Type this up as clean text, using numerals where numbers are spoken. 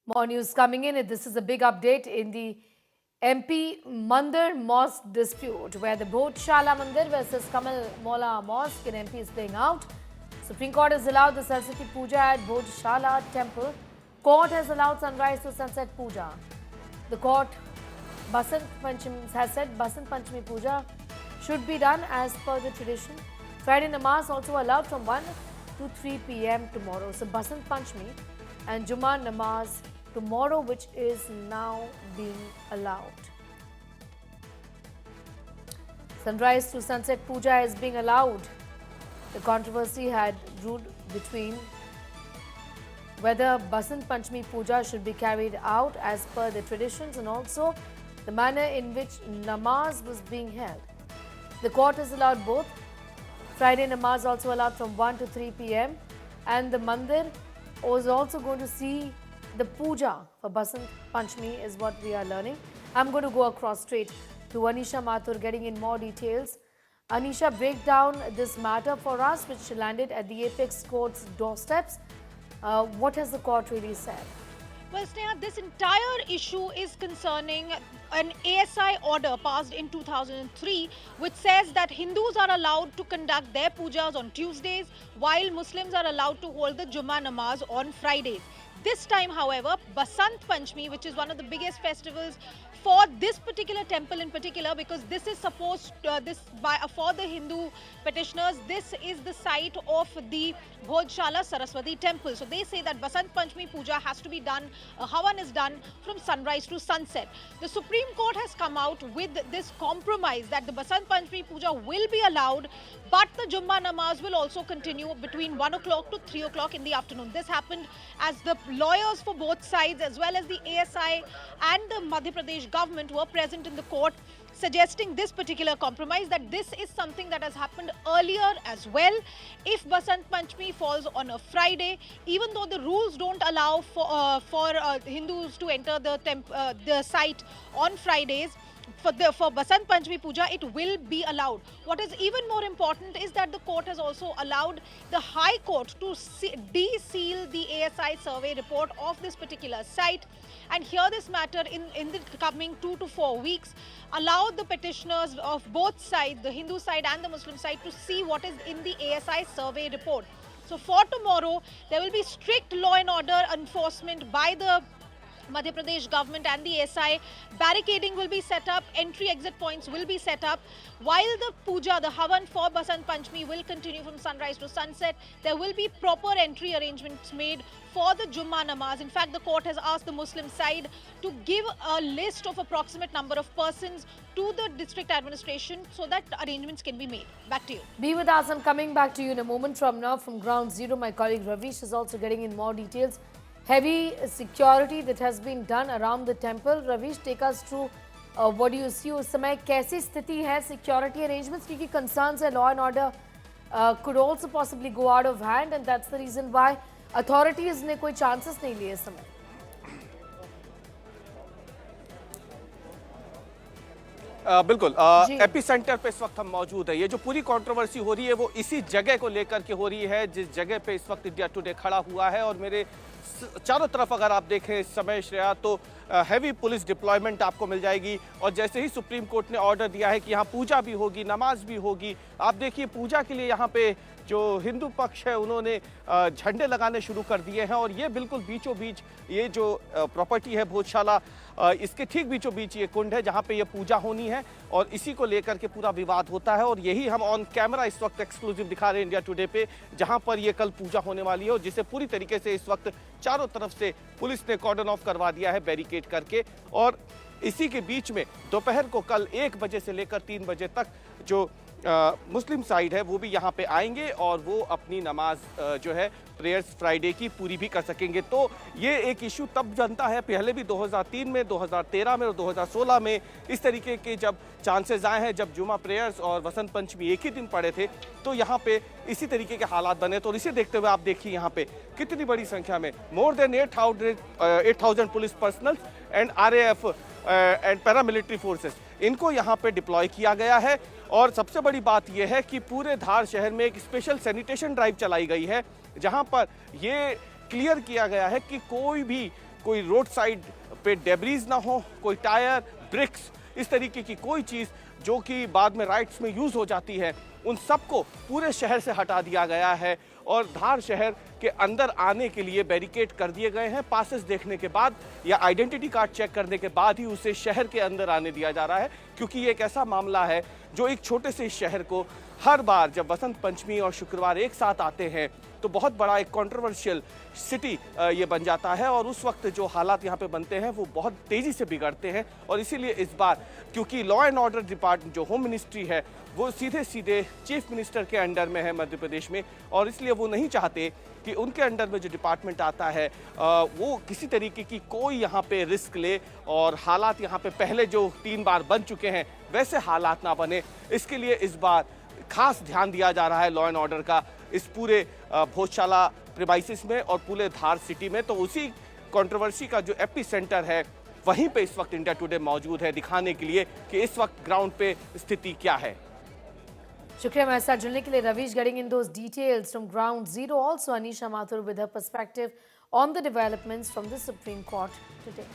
More news coming in. This is a big update in the MP Mandir Mosque dispute, where the Bodhshala Mandir versus Kamal Mola Mosque in MP is playing out. Supreme Court has allowed the Saraswati Puja at Bodhshala Temple. Court has allowed sunrise to sunset puja. The court Basant Panchami has said Basant Panchami Puja should be done as per the tradition. Friday namaz also allowed from 1 to 3 p.m. tomorrow. So Basant Panchami and Jummah namaz tomorrow, which is now being allowed. Sunrise to sunset puja is being allowed. The controversy had ruled between whether Basant Panchami puja should be carried out as per the traditions and also the manner in which namaz was being held. The court has allowed both. Friday namaz also allowed from 1 to 3 p.m. and the mandir was also going to see the puja for Basant Panchami is what we are learning. I'm going to go across straight to Anisha Mathur getting in more details. Anisha, break down this matter for us which landed at the Apex Court's doorsteps. What has the court really said? Well, Sneha, this entire issue is concerning an ASI order passed in 2003, which says that Hindus are allowed to conduct their pujas on Tuesdays, while Muslims are allowed to hold the Jummah namaz on Fridays. This time, however, Basant Panchami, which is one of the biggest festivals for this particular temple in particular, because this is supposed for the Hindu petitioners, this is the site of the Bodhshala Saraswati temple. So they say that Basant Panchami puja has to be done, Havan is done from sunrise to sunset. The Supreme Court has come out with this compromise that the Basant Panchami puja will be allowed, but the Jummah namaz will also continue between 1 o'clock to 3 o'clock in the afternoon. This happened as the lawyers for both sides as well as the ASI and the Madhya Pradesh government were present in the court, suggesting this particular compromise, that this is something that has happened earlier as well. If Basant Panchami falls on a Friday, even though the rules don't allow for Hindus to enter the site on Fridays, for Basant Panchami Puja, it will be allowed. What is even more important is that the court has also allowed the High Court to de-seal the ASI survey report of this particular site and hear this matter in the coming 2 to 4 weeks. Allow the petitioners of both sides, the Hindu side and the Muslim side, to see what is in the ASI survey report. So for tomorrow, there will be strict law and order enforcement by the Madhya Pradesh government and the ASI. Barricading will be set up, entry-exit points will be set up. While the puja, the Havan for Basant Panchami will continue from sunrise to sunset, there will be proper entry arrangements made for the Jummah namaz. In fact, the court has asked the Muslim side to give a list of approximate number of persons to the district administration so that arrangements can be made. Back to you. Be with us. I'm coming back to you in a moment from now from Ground Zero. My colleague Ravish is also getting in more details. Heavy security that has been done around the temple. Ravish, take us through what do you see उस समय कैसी स्थिति है security arrangements क्योंकि concerns है law and order could also possibly go out of hand and that's the reason why authorities ने कोई chances नहीं लिए इस समय. बिल्कुल एपी सेंटर पे इस वक्त हम मौजूद है। ये जो पूरी कंट्रोवर्सी हो रही है वो इसी जगह को लेकर के हो रही है जिस जगह पे इस वक्त इंडिया टुडे खड़ा हुआ है और मेरे चारों तरफ अगर आप देखें इस समय श्रेया तो हैवी पुलिस डिप्लॉयमेंट आपको मिल जाएगी और जैसे ही सुप्रीम कोर्ट ने ऑर्डर दिया है कि यहाँ पूजा भी होगी, नमाज भी होगी। आप देखिए पूजा के लिए यहाँ पे जो हिंदू पक्ष है उन्होंने झंडे लगाने शुरू कर दिए हैं और ये बिल्कुल बीचों बीच ये जो प्रॉपर्टी है भोजशाला इसके ठीक बीचों बीच ये कुंड है जहाँ पे ये पूजा होनी है और इसी को लेकर के पूरा विवाद होता है और यही हम ऑन कैमरा इस वक्त एक्सक्लूसिव दिखा रहे हैं इंडिया टुडे पे जहाँ पर ये कल पूजा होने वाली है और जिसे पूरी तरीके से इस वक्त चारों तरफ से पुलिस ने कॉर्डन ऑफ करवा दिया है बैरिकेड करके और इसी के बीच में दोपहर को कल 1 बजे से लेकर 3 बजे तक जो मुस्लिम साइड है वो भी यहाँ पे आएंगे और वो अपनी नमाज जो है प्रेयर्स फ्राइडे की पूरी भी कर सकेंगे। तो ये एक इशू तब जनता है, पहले भी 2003 में, 2013 में और 2016 में इस तरीके के जब चांसेस आए हैं, जब जुमा प्रेयर्स और वसंत पंचमी एक ही दिन पड़े थे तो यहाँ पे इसी तरीके के हालात बने। तो इसे देखते हुए आप देखिए यहाँ पे कितनी बड़ी संख्या में more than 8,000 police personal and RAF and paramilitary forces इनको यहाँ पे डिप्लॉय किया गया है और सबसे बड़ी बात यह है कि पूरे धार शहर में एक स्पेशल सैनिटेशन ड्राइव चलाई गई है जहां पर यह क्लियर किया गया है कि कोई भी कोई रोड साइड पे डेब्रीज ना हो, कोई टायर, ब्रिक्स, इस तरीके की कोई चीज़ जो कि बाद में राइट्स में यूज़ हो जाती है, उन सबको पूरे शहर से हटा दिया गया है और धार शहर के अंदर आने के लिए बैरिकेड कर दिए गए हैं। पासेस देखने के बाद या आइडेंटिटी कार्ड चेक करने के बाद ही उसे शहर के अंदर आने दिया जा रहा है, क्योंकि ये एक ऐसा मामला है जो एक छोटे से शहर को हर बार जब बसंत पंचमी और शुक्रवार एक साथ आते हैं तो बहुत बड़ा एक कंट्रोवर्शियल सिटी ये बन जाता है और उस वक्त जो हालात यहाँ पे बनते हैं वो बहुत तेज़ी से बिगड़ते हैं। और इसीलिए इस बार क्योंकि लॉ एंड ऑर्डर डिपार्टमेंट जो होम मिनिस्ट्री है वो सीधे सीधे चीफ मिनिस्टर के अंडर में है मध्य प्रदेश में, और इसलिए वो नहीं चाहते कि उनके अंडर में जो डिपार्टमेंट आता है वो किसी तरीके की कोई यहाँ पे रिस्क ले और हालात यहाँ पे पहले जो 3 बार बन चुके हैं वैसे हालात ना बने। इसके लिए इस बार खास ध्यान दिया जा रहा है लॉ एंड ऑर्डर का इस पूरे भोजशाला प्रिमाइसिस में और पूरे धार सिटी में। तो उसी कंट्रोवर्सी का जो एपी सेंटर है वहीं पे इस वक्त इंडिया टुडे मौजूद है दिखाने के लिए कि इस वक्त ग्राउंड पे स्थिति क्या है। शुक्रिया हमारे साथ जुड़ने के लिए Ravish. Getting in those details from ground zero, also Anisha Mathur with her perspective on the developments from the supreme court today.